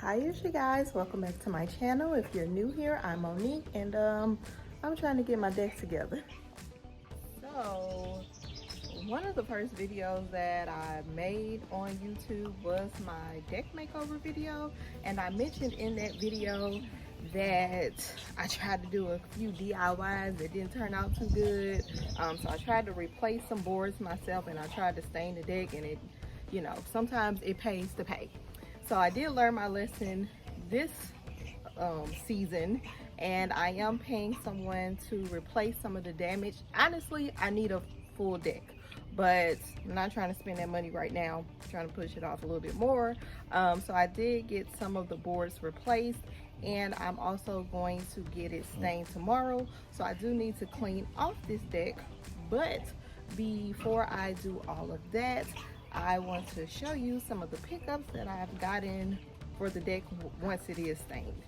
Hi you guys, welcome back to my channel. If you're new here, I'm Monique, and I'm trying to get my deck together. So one of the first videos that I made on YouTube was my deck makeover video, and I mentioned in that video that I tried to do a few DIYs that didn't turn out too good. So I tried to replace some boards myself, and I tried to stain the deck, and it, you know, sometimes it pays to pay. So I did learn my lesson this season, and I am paying someone to replace some of the damage. Honestly, I need a full deck, but I'm not trying to spend that money right now. I'm trying to push it off a little bit more. So I did get some of the boards replaced, and I'm also going to get it stained tomorrow. So I do need to clean off this deck, but before I do all of that, I want to show you some of the pickups that I've gotten for the deck once it is stained.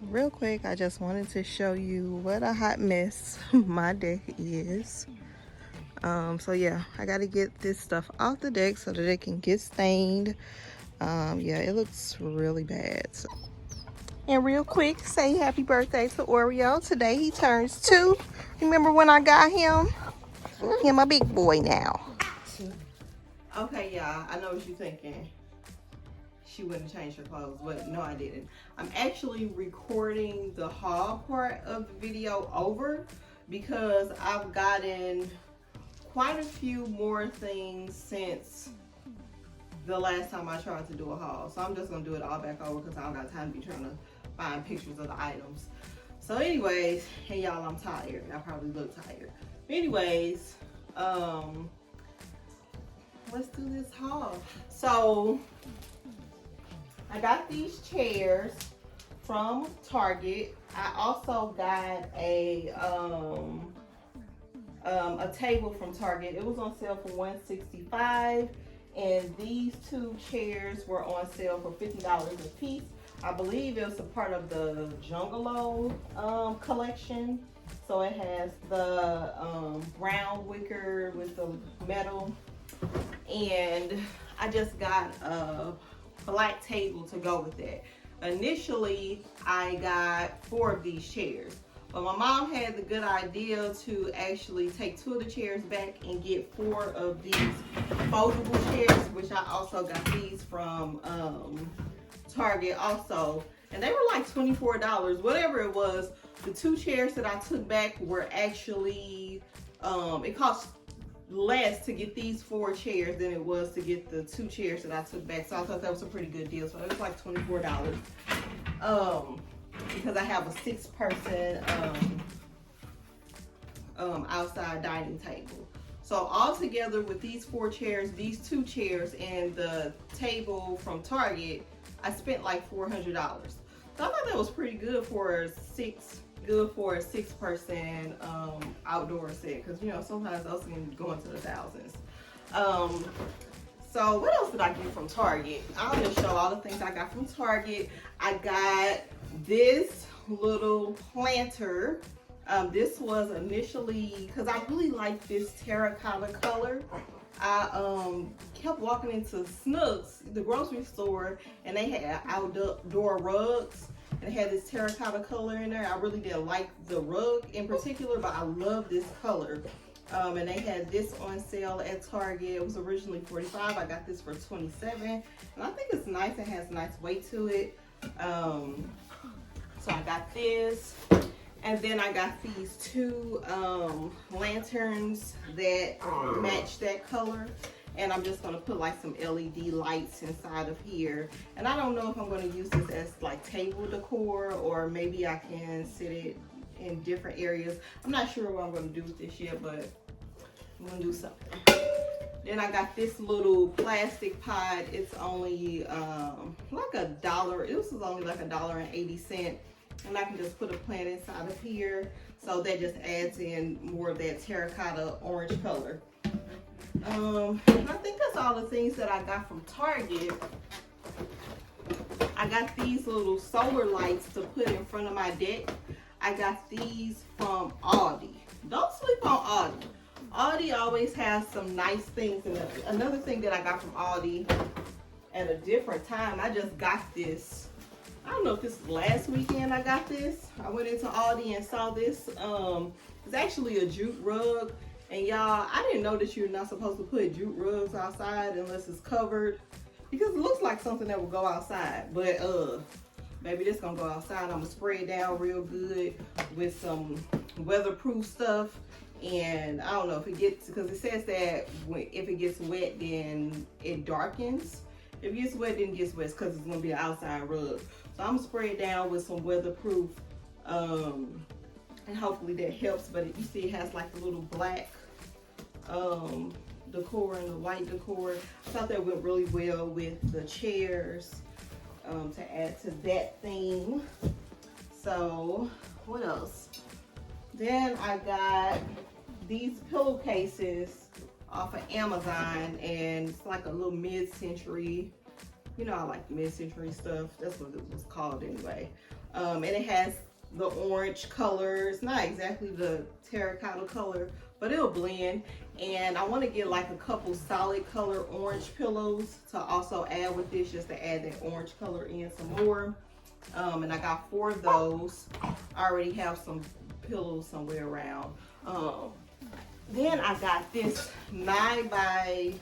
Real quick, I just wanted to show you what a hot mess my deck is. So yeah, I got to get this stuff off the deck so that it can get stained. Yeah, it looks really bad. So. And real quick, say happy birthday to Oreo. Today he turns 2. Remember when I got him? He's my big boy now. Okay, y'all, I know what you're thinking. She wouldn't change her clothes, but no, I didn't. I'm actually recording the haul part of the video over because I've gotten quite a few more things since the last time I tried to do a haul. So I'm just gonna do it all back over because I don't got time to be trying to find pictures of the items. So anyways, hey y'all, I'm tired. I probably look tired. But anyways, let's do this haul. So I got these chairs from Target. I also got a table from Target. It was on sale for $165, and these 2 chairs were on sale for $50 a piece. I believe it was a part of the Jungalow collection. So it has the brown wicker with the metal, and I just got a black table to go with that. Initially, I got 4 of these chairs, but my mom had the good idea to actually take 2 of the chairs back and get 4 of these foldable chairs, which I also got these from Target also, and they were like $24, whatever it was. The 2 chairs that I took back were actually, it cost less to get these 4 chairs than it was to get the 2 chairs that I took back. So I thought that was a pretty good deal. So it was like $24 because I have a 6-person outside dining table. So all together with these 4 chairs, these 2 chairs, and the table from Target, I spent like $400. So I thought that was pretty good for a 6-person outdoor set, because you know sometimes those can go into the thousands. So what else did I get from Target? I'm gonna show all the things I got from Target. I got this little planter. This was initially because I really like this terracotta color. I kept walking into Snooks, the grocery store, and they had outdoor rugs. And it had this terracotta color in there. I really didn't like the rug in particular, but I love this color. And they had this on sale at Target. It was originally $45. I got this for $27. And I think it's nice. It has a nice weight to it. So I got this. And then I got these 2 lanterns that match that color. And I'm just gonna put like some LED lights inside of here. And I don't know if I'm gonna use this as like table decor, or maybe I can sit it in different areas. I'm not sure what I'm gonna do with this yet, but I'm gonna do something. Then I got this little plastic pot. It's only like $1. This was only like $1.80. And I can just put a plant inside of here. So that just adds in more of that terracotta orange color. I think that's all the things that I got from Target. I got these little solar lights to put in front of my deck. I got these from Aldi. Don't sleep on Aldi. Aldi always has some nice things. And another thing that I got from Aldi at a different time. I just got this. I don't know if this is last weekend I got this. I went into Aldi and saw this. It's actually a jute rug. And y'all, I didn't know that you're not supposed to put jute rugs outside unless it's covered. Because it looks like something that will go outside. But maybe this gonna go outside. I'm gonna spray it down real good with some weatherproof stuff. And I don't know if it gets, because it says that if it gets wet, then it darkens. If it gets wet, then it gets wet because it's gonna be an outside rug. So I'm gonna spray it down with some weatherproof, and hopefully that helps. But you see it has like a little black decor and the white decor. I thought that went really well with the chairs to add to that theme. So what else? Then I got these pillowcases off of Amazon, and it's like a little mid-century, you know, I like mid-century stuff. That's what it was called anyway. And it has the orange color. It's not exactly the terracotta color, but it'll blend. And I want to get like a couple solid color orange pillows to also add with this, just to add that orange color in some more. And I got 4 of those. I already have some pillows somewhere around. Then I got this 9 by,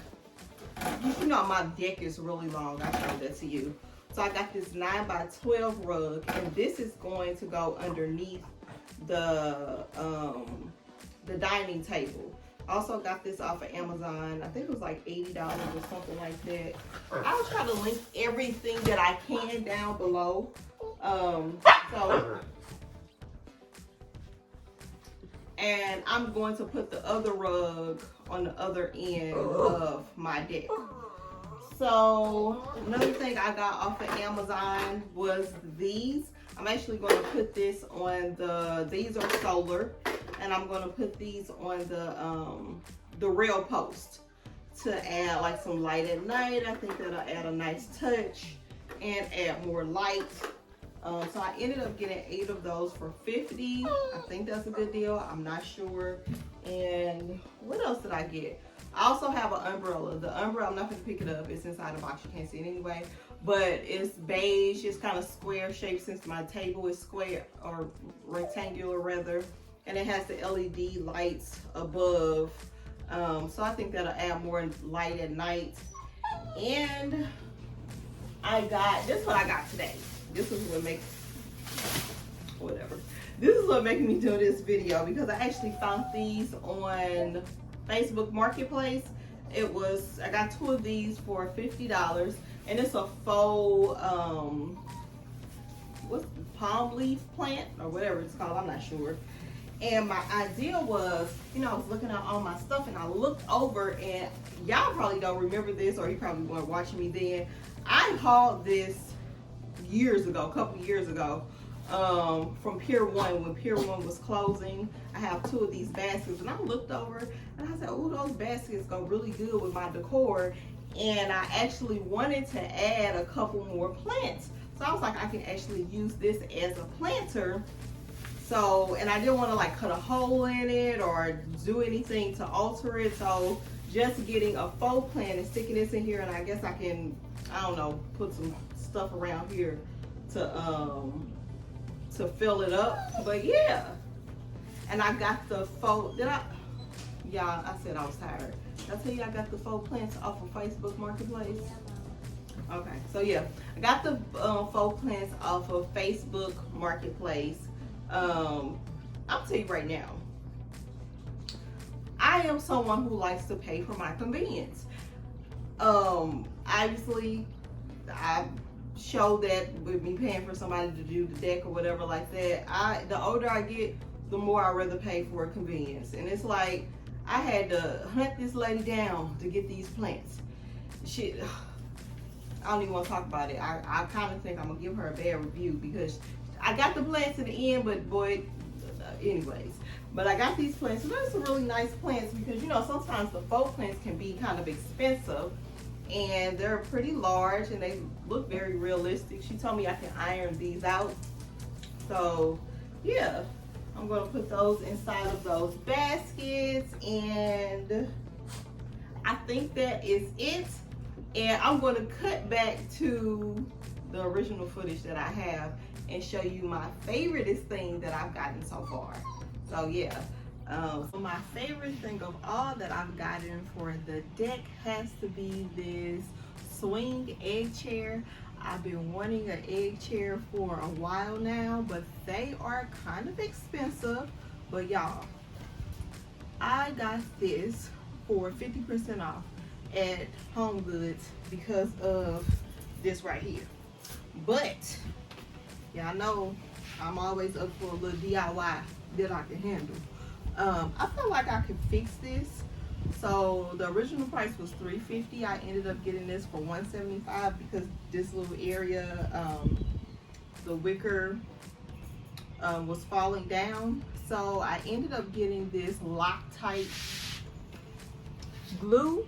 you know, my deck is really long. I showed that to you. So I got this 9 by 12 rug, and this is going to go underneath the dining table. Also got this off of Amazon. I think it was like $80 or something like that. I'll try to link everything that I can down below. And I'm going to put the other rug on the other end of my deck. So another thing I got off of Amazon was these. I'm actually going to put this on these are solar, and I'm going to put these on the rail post to add like some light at night. I think that'll add a nice touch and add more light. So I ended up getting 8 of those for $50. I think that's a good deal. I'm not sure. And what else did I get? I also have an umbrella. The umbrella, I'm not going to pick it up. It's inside the box. You can't see it anyway. But it's beige. It's kind of square shaped since my table is square, or rectangular rather. And it has the LED lights above. So I think that'll add more light at night. And this is what I got today. This is what makes, whatever. This is what making me do this video, because I actually found these on Facebook Marketplace. I got 2 of these for $50, and it's a faux, palm leaf plant or whatever it's called, I'm not sure. And my idea was, you know, I was looking at all my stuff, and I looked over, and y'all probably don't remember this, or you probably weren't watching me then. I hauled this years ago, a couple years ago, from Pier 1 when Pier 1 was closing. I have 2 of these baskets, and I looked over and I said, oh, those baskets go really good with my decor. And I actually wanted to add a couple more plants. So I was like, I can actually use this as a planter. So, and I didn't want to like cut a hole in it or do anything to alter it. So just getting a faux plant and sticking this in here, and I guess I can, I don't know, put some stuff around here to fill it up. But yeah, and I got the faux, y'all, I said I was tired. Did I tell you I got the faux plants off of Facebook Marketplace? Okay, so yeah, I got the faux plants off of Facebook Marketplace. I'll tell you right now, I am someone who likes to pay for my convenience. Obviously, I show that with me paying for somebody to do the deck or whatever like that. The older I get, the more I rather pay for a convenience. And it's like, I had to hunt this lady down to get these plants. Shit, I don't even want to talk about it. I kind of think I'm gonna give her a bad review, because I got the plants in the end, but boy, anyways. But I got these plants, and they're some really nice plants, because you know, sometimes the faux plants can be kind of expensive, and they're pretty large, and they look very realistic. She told me I can iron these out. So yeah, I'm gonna put those inside of those baskets, and I think that is it. And I'm going to cut back to the original footage that I have and show you my favoriteest thing that I've gotten so far. So yeah, so my favorite thing of all that I've gotten for the deck has to be this swing egg chair. I've been wanting an egg chair for a while now, but they are kind of expensive. But y'all, I got this for 50% off at Homegoods because of this right here. But y'all know I'm always up for a little DIY that I can handle. I feel like I can fix this. So the original price was $350. I ended up getting this for $175 because this little area, the wicker was falling down. So I ended up getting this Loctite glue.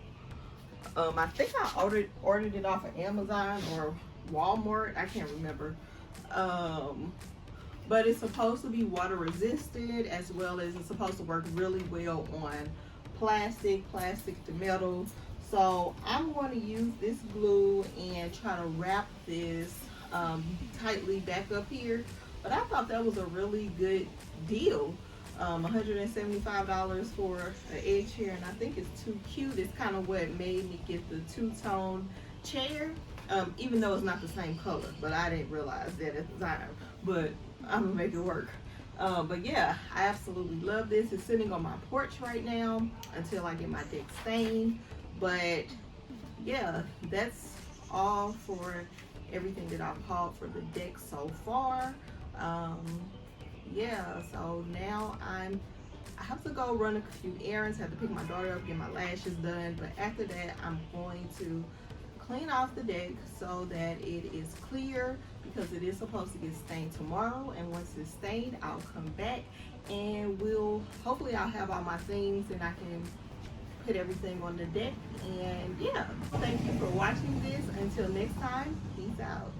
I think I ordered it off of Amazon or Walmart. I can't remember. But it's supposed to be water resistant, as well as it's supposed to work really well on plastic to metal. So I'm going to use this glue and try to wrap this tightly back up here. But I thought that was a really good deal. $175 for an egg chair, and I think it's too cute. It's kind of what made me get the two-tone chair, even though it's not the same color, but I didn't realize that at the time. But I'm gonna make it work. But yeah, I absolutely love this. It's sitting on my porch right now until I get my deck stained. But yeah, that's all for everything that I've hauled for the deck so far. Yeah, so now I have to go run a few errands, have to pick my daughter up, get my lashes done. But after that, I'm going to clean off the deck so that it is clear, because it is supposed to get stained tomorrow. And once it's stained, I'll come back and hopefully I'll have all my things and I can put everything on the deck. And yeah, thank you for watching this. Until next time, peace out.